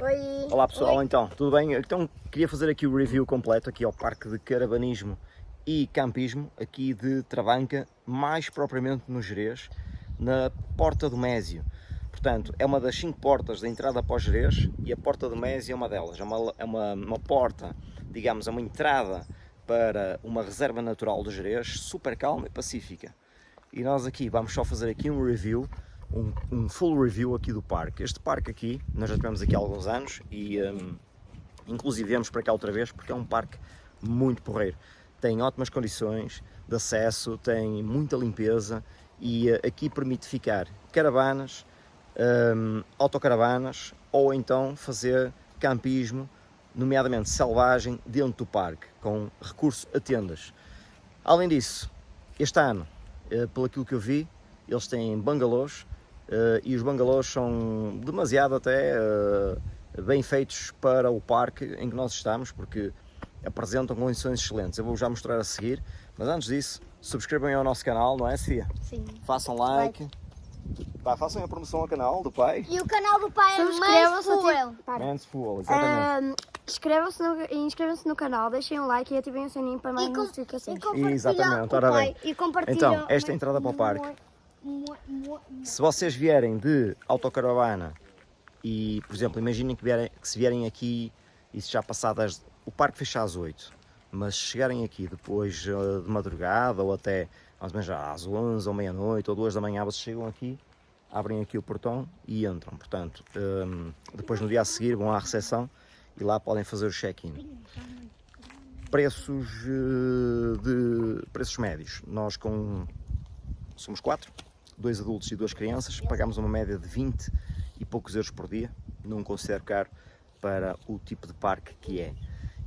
Oi. Olá pessoal, Oi. então, tudo bem? Então queria fazer aqui o review completo aqui ao Parque de Caravanismo e Campismo, aqui de Travanca, mais propriamente no Gerês, na Porta do Mésio. Portanto, é uma das 5 portas da entrada para o Gerês e a Porta do Mésio é uma delas. É uma porta, digamos, é uma entrada para uma reserva natural do Gerês, super calma e pacífica. E nós aqui vamos só fazer aqui um review, um full review aqui do parque. Este parque aqui, nós já tivemos aqui há alguns anos e inclusive viemos para cá outra vez porque é um parque muito porreiro. Tem ótimas condições de acesso, tem muita limpeza e aqui permite ficar caravanas, autocaravanas ou então fazer campismo, nomeadamente selvagem, dentro do parque, com recurso a tendas. Além disso, este ano, pelo aquilo que eu vi, eles têm bangalôs e os bangalôs são demasiado até bem feitos para o parque em que nós estamos, porque apresentam condições excelentes. Eu vou já mostrar a seguir, mas antes disso, subscrevam ao nosso canal, não é, Sofia? Sim. Façam like. Pá, façam a promoção ao canal do pai. E o canal do pai é Subscrevam-se Fuel. Man's Fuel, exatamente. Inscrevam-se no canal, deixem um like e ativem o sininho para mais notificações. Exatamente, ora bem. E compartilham. Então, esta é a entrada para o parque. Se vocês vierem de autocaravana e, por exemplo, imaginem que se vierem aqui e se já passadas, o parque fecha às 8, mas se chegarem aqui depois de madrugada ou até mais ou menos às 11 ou meia-noite ou 2 da manhã, vocês chegam aqui, abrem aqui o portão e entram. Portanto, depois no dia a seguir vão à recepção e lá podem fazer o check-in. Preços preços médios. Nós somos 4, 2 adultos e 2 crianças, pagamos uma média de 20 e poucos euros por dia. Não considero caro para o tipo de parque que é.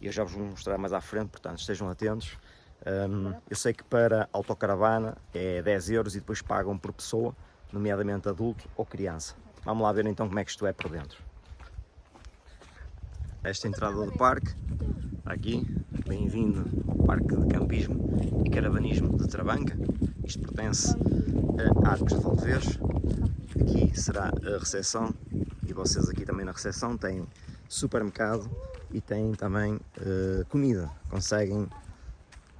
Eu já vos vou mostrar mais à frente, portanto estejam atentos. Eu sei que para autocaravana é 10 euros e depois pagam por pessoa, nomeadamente adulto ou criança. Vamos lá ver então como é que isto é por dentro. Esta entrada do parque, aqui, bem-vindo ao Parque de Campismo e Caravanismo de Travanca. Isto pertence a Arcos de Valdevez. Aqui será a recepção e vocês aqui também na recepção têm supermercado e têm também comida. Conseguem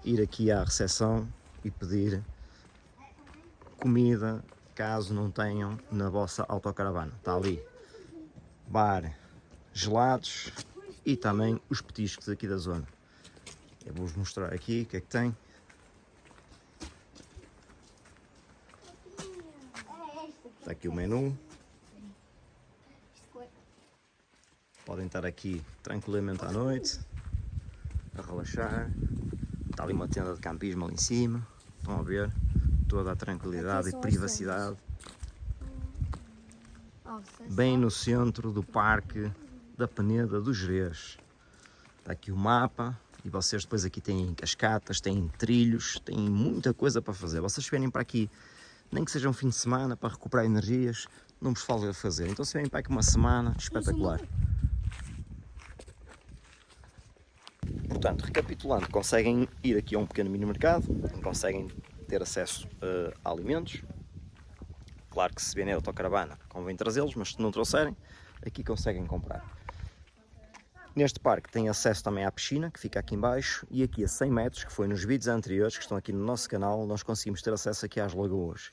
ir aqui à recepção e pedir comida caso não tenham na vossa autocaravana. Está ali bar, gelados e também os petiscos aqui da zona. Eu vou-vos mostrar aqui o que é que tem. Está aqui o menu. Podem estar aqui tranquilamente à noite, a relaxar. Está ali uma tenda de campismo ali em cima. Estão a ver? Toda a tranquilidade e privacidade. Bem no centro do Parque da Peneda do Gerês. Está aqui o mapa e vocês depois aqui têm cascatas, têm trilhos, têm muita coisa para fazer. Vocês vierem para aqui, nem que seja um fim de semana para recuperar energias, não vos falta fazer. Então se vierem para aqui uma semana, espetacular. Portanto, recapitulando, conseguem ir aqui a um pequeno mini mercado, conseguem ter acesso a alimentos. Claro que se vierem a autocaravana convém trazê-los, mas se não trouxerem, aqui conseguem comprar. Neste parque tem acesso também à piscina, que fica aqui em baixo, e aqui a 100 metros, que foi nos vídeos anteriores, que estão aqui no nosso canal, nós conseguimos ter acesso aqui às lagoas.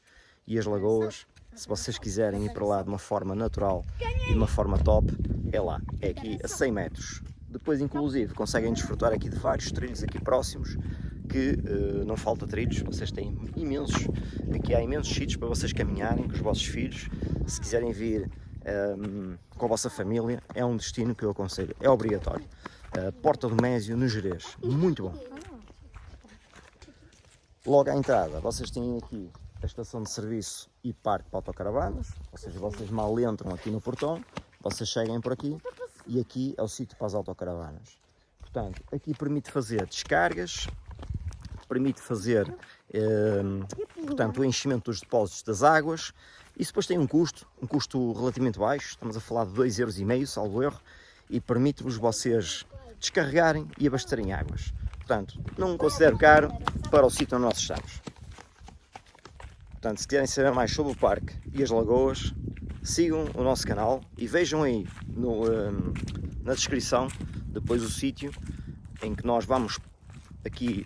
E as lagoas, se vocês quiserem ir para lá de uma forma natural e de uma forma top, é lá, é aqui a 100 metros. Depois, inclusive, conseguem desfrutar aqui de vários trilhos aqui próximos, que não falta trilhos, vocês têm imensos, aqui há imensos sítios para vocês caminharem com os vossos filhos. Se quiserem vir com a vossa família, é um destino que eu aconselho, é obrigatório. Porta do Mésio, no Gerês, muito bom. Logo à entrada, vocês têm aqui a estação de serviço e parque para autocaravanas, ou seja, vocês mal entram aqui no portão, vocês cheguem por aqui e aqui é o sítio para as autocaravanas. Portanto, aqui permite fazer descargas, permite fazer portanto, o enchimento dos depósitos das águas. Isso depois tem um custo relativamente baixo, estamos a falar de 2,5€, salvo erro, e permite-vos vocês descarregarem e abastecerem águas. Portanto, não considero caro para o sítio onde nós estamos. Portanto, se quiserem saber mais sobre o parque e as lagoas, sigam o nosso canal e vejam aí na descrição depois o sítio em que nós vamos aqui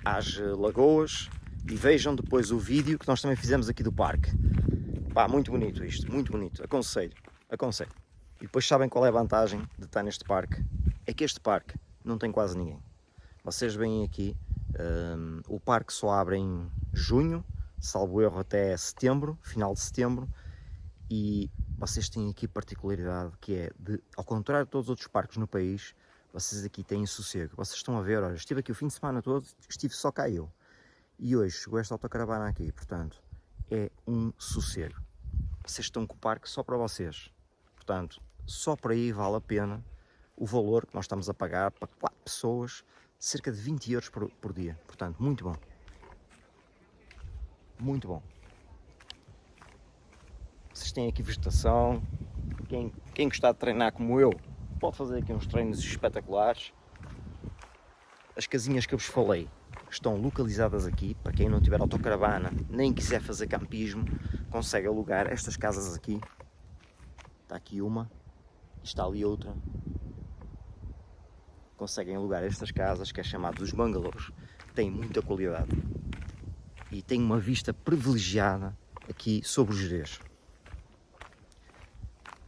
às lagoas, e vejam depois o vídeo que nós também fizemos aqui do parque. Pá, muito bonito isto, muito bonito, aconselho. E depois sabem qual é a vantagem de estar neste parque? É que este parque não tem quase ninguém. Vocês veem aqui, o parque só abre em junho, salvo erro até setembro, final de setembro, e vocês têm aqui a particularidade que é, ao contrário de todos os outros parques no país, vocês aqui têm sossego. Vocês estão a ver, olha, estive aqui o fim de semana todo, estive só cá eu. E hoje chegou esta autocaravana aqui, portanto, é um sossego. Vocês estão com o parque só para vocês. Portanto, só por aí vale a pena o valor que nós estamos a pagar para 4 pessoas, cerca de 20 euros por dia. Portanto, muito bom. Muito bom. Vocês têm aqui vegetação. Quem gostar de treinar como eu, pode fazer aqui uns treinos espetaculares. As casinhas que eu vos falei estão localizadas aqui. Para quem não tiver autocaravana, nem quiser fazer campismo, consegue alugar estas casas aqui. Está aqui uma, está ali outra. Conseguem alugar estas casas, que é chamado os bungalows. Tem muita qualidade e tem uma vista privilegiada aqui sobre o Gerês.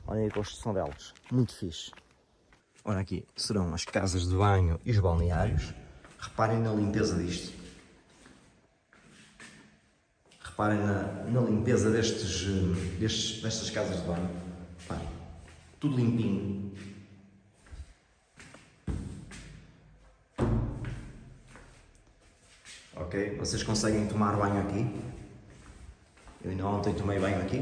Olhem a construção delas, muito fixe. Olha aqui, serão as casas de banho e os balneários. Reparem na limpeza disto. Reparem na limpeza destas casas de banho. Reparem, tudo limpinho. Ok? Vocês conseguem tomar banho aqui. Eu ainda ontem tomei banho aqui.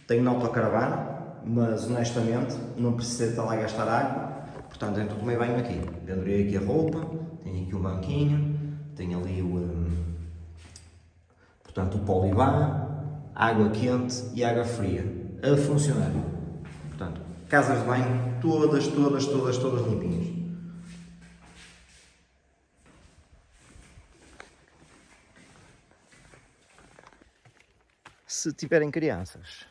Tenho na autocaravana, mas honestamente não precisei estar lá a gastar água. Portanto, então tomei banho aqui. Pendurei aqui a roupa, tenho aqui um banquinho, tenho ali portanto, o poliban, água quente e água fria a funcionar. Portanto, casas de banho todas limpinhas. Se tiverem crianças,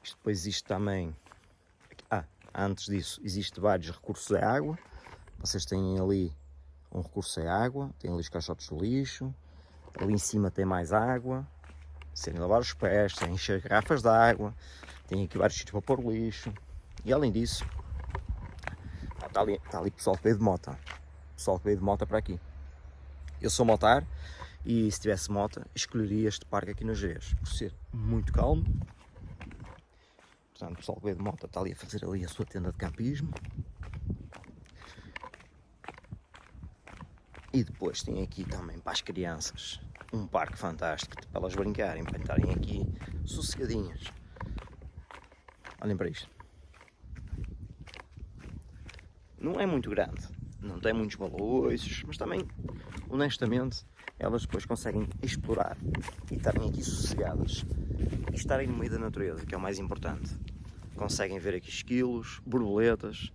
isto depois existe também. Antes disso, existe vários recursos à água. Vocês têm ali um recurso à água, têm ali os caixotes de lixo, ali em cima tem mais água, sem lavar os pés, sem encher garrafas de água, tem aqui vários sítios para pôr lixo. E além disso, está ali pessoal que veio de moto. Pessoal que veio de moto para aqui. Eu sou motar e se tivesse moto, escolheria este parque aqui no Gerês, por ser muito calmo. Portanto, o pessoal que veio de moto está ali a fazer ali a sua tenda de campismo. E depois tem aqui também para as crianças um parque fantástico para elas brincarem, para estarem aqui sossegadinhas. Olhem para isto. Não é muito grande, não tem muitos balões, mas também, honestamente, elas depois conseguem explorar e estarem aqui sossegadas e estarem no meio da natureza, que é o mais importante. Conseguem ver aqui esquilos, borboletas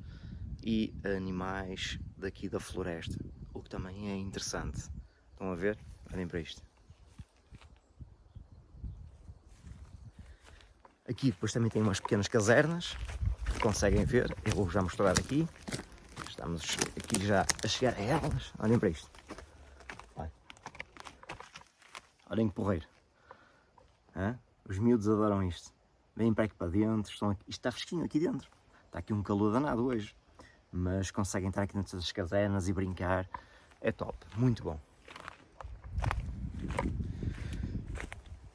e animais daqui da floresta, o que também é interessante. Estão a ver? Olhem para isto. Aqui depois também tem umas pequenas casernas que conseguem ver. Eu vou já mostrar aqui. Estamos aqui já a chegar a elas. Olhem para isto. Olhem que porreiro. Os miúdos adoram isto. Vêm para aqui para dentro. Isto está fresquinho aqui dentro. Está aqui um calor danado hoje. Mas conseguem entrar aqui dentro das casernas e brincar. É top. Muito bom.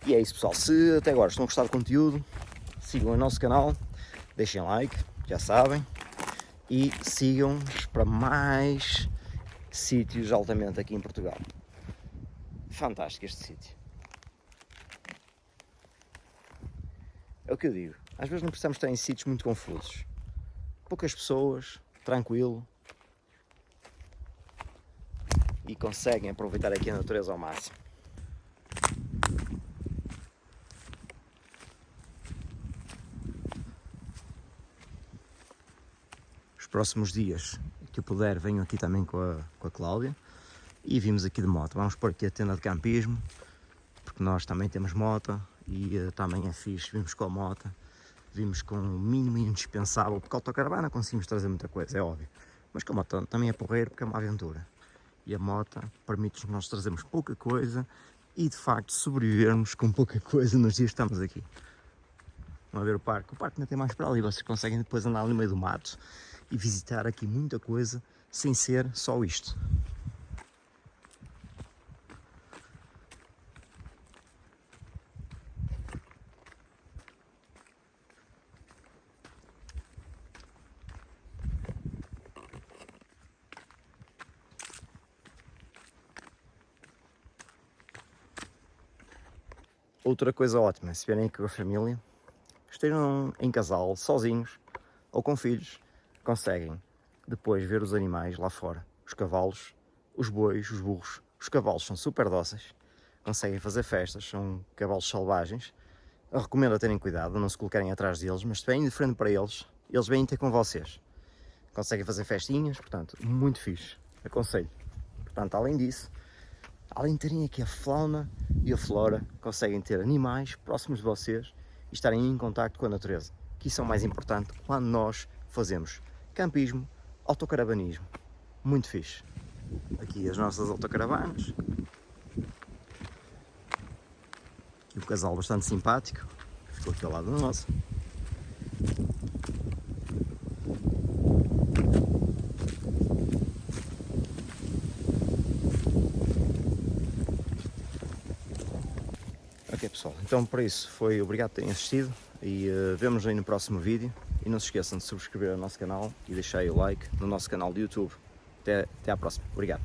E é isso, pessoal. Se até agora estão a gostar do conteúdo, sigam o nosso canal. Deixem like, já sabem. E sigam-nos para mais sítios altamente aqui em Portugal. Fantástico este sítio. É o que eu digo. Às vezes não precisamos estar em sítios muito confusos. Poucas pessoas, tranquilo. E conseguem aproveitar aqui a natureza ao máximo. Os próximos dias que eu puder, venho aqui também com a Cláudia. E vimos aqui de moto. Vamos pôr aqui a tenda de campismo, porque nós também temos moto e também é fixe. Vimos com a moto, vimos com o mínimo indispensável, porque a autocaravana conseguimos trazer muita coisa, é óbvio. Mas com a moto também é porreiro porque é uma aventura. E a moto permite-nos nós trazermos pouca coisa e de facto sobrevivermos com pouca coisa nos dias que estamos aqui. Vamos ver o parque ainda tem mais para ali, vocês conseguem depois andar ali no meio do mato e visitar aqui muita coisa sem ser só isto. Outra coisa ótima, se vierem aqui com a família, estejam em casal, sozinhos ou com filhos, conseguem depois ver os animais lá fora. Os cavalos, os bois, os burros. Os cavalos são super dóceis, conseguem fazer festas, são cavalos selvagens. Eu recomendo a terem cuidado, não se colocarem atrás deles, mas se vêm de frente para eles, eles vêm ter com vocês. Conseguem fazer festinhas, portanto, muito fixe. Aconselho. Portanto, além disso, além de terem aqui a fauna e a flora, conseguem ter animais próximos de vocês e estarem em contacto com a natureza, que isso é o mais importante quando nós fazemos campismo, autocaravanismo. Muito fixe. Aqui as nossas autocaravanas. E o casal bastante simpático, que ficou aqui ao lado da nossa. Ok pessoal, então por isso foi obrigado por terem assistido e vemos aí no próximo vídeo e não se esqueçam de subscrever o nosso canal e deixar aí o like no nosso canal do YouTube. Até à próxima, obrigado.